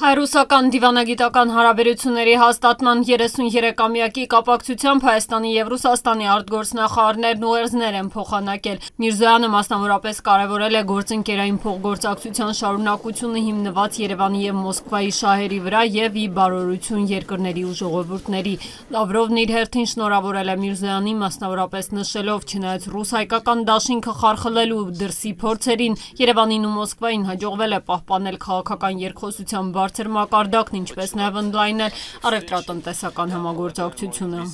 Հայ-ռուսական դիվանագիտական հարաբերությունների հաստատման 33-ամյակի կապակցությամբ Հայաստանի և Ռուսաստանի արտգործնախարարներն ուղերձներ են փոխանակել։ Միրզոյանը մասնավորապես կարևորել է գործընկերային փոխգործակցության շարունակությունը հիմնված Երևանի և Մոսկվայի շահերի վրա և ի բարօրություն երկրների ու ժողովուրդների։ Լավրովն իր հերթին շնորհավորել է Միրզոյանին, մասնավորապես նշելով, չնայած ռուս-հայկական դաշինքը խարխլելու դրսի փորձերին, Երևանին ու Մոսկվային հաջողվել է պահպանել քաղաքական երկխոսության բարձր մակարդակն, ինչպես նաև ընդլայնել առևտրատնտեսական համագործակցությունը։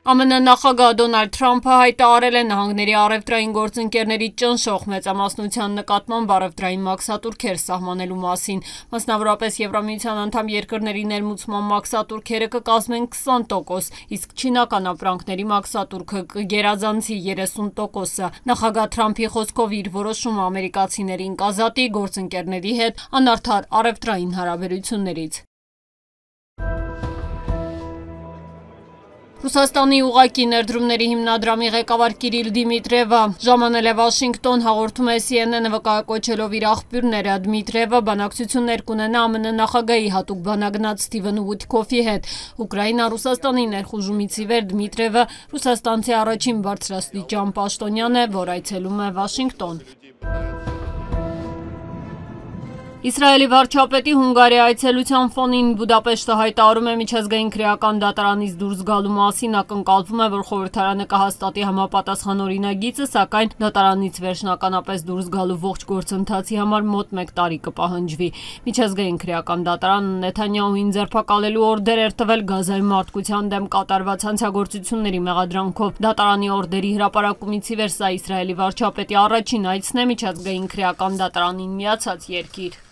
ԱՄՆ նախագահ Դոնալդ Թրամփը հայտարարել է նահանգների առևտրային գործընկերների ճնշող մեծամասնության նկատմամբ առևտրային մաքսատուրքեր սահմանելու մասին։ Մասնավորապես Եվրամիության անդամ երկրների ներմուծման մաքսատուրքերը կկազմեն 20%, իսկ չինական ապրանքների մաքսատուրքը կգերազանցի 30%-ը։ Նախագահ Թրամփի խոսքով իր որոշումը ամերիկացիներին կազատի գործընկերների հետ անարդար առևտրային հարաբերություններից։ Ռուսաստանի ուղղակի ներդրումների հիմնադրամի ղեկավար Կիրիլ Դիմիտրիևը ժամանել է Վաշինգտոն, հաղորդում է CNN-ը վկայակոչելով իր աղբյուրները։ Դիմիտրիևը բանակցություններ կունենա ԱՄՆ նախագահի հատուկ բանագնաց Սթիվեն Ուիթքոֆի հետ։ Ուկրաինա-Ռուսաստանի ներխուժումից ի վեր Դիմիտրիևը ռուսաստանցի առաջին բարձրաստիճան պաշտոնյան է, որ այցելում է Վաշինգտոն։ Իսրայելի վարչապետի Հունգարիա այցելության ֆոնին Բուդապեշտը հայտարարում է միջազգային քրեական դատարանից դուրս գալու մասին, ակնկալվում է, որ խորհրդարանը կհաստատի համապատասխան օրինագիծը, սակայն դատարանից վերջնականապես դուրս գալու ողջ գործընթացի համար մոտ 1 տարի կպահանջվի։ Միջազգային քրեական դատարանը Նեթանյահուին ձերբակալելու օրդեր էր տվել Գազայի մարդկության դեմ կատարված հանցագործությունների մեղադրանքով։ Դատարանի օրդերի հրապարակումից ի վեր սա Իսրայելի վարչապետի առաջին այցն է միջազգային քրեական դատարանին միացած երկիր։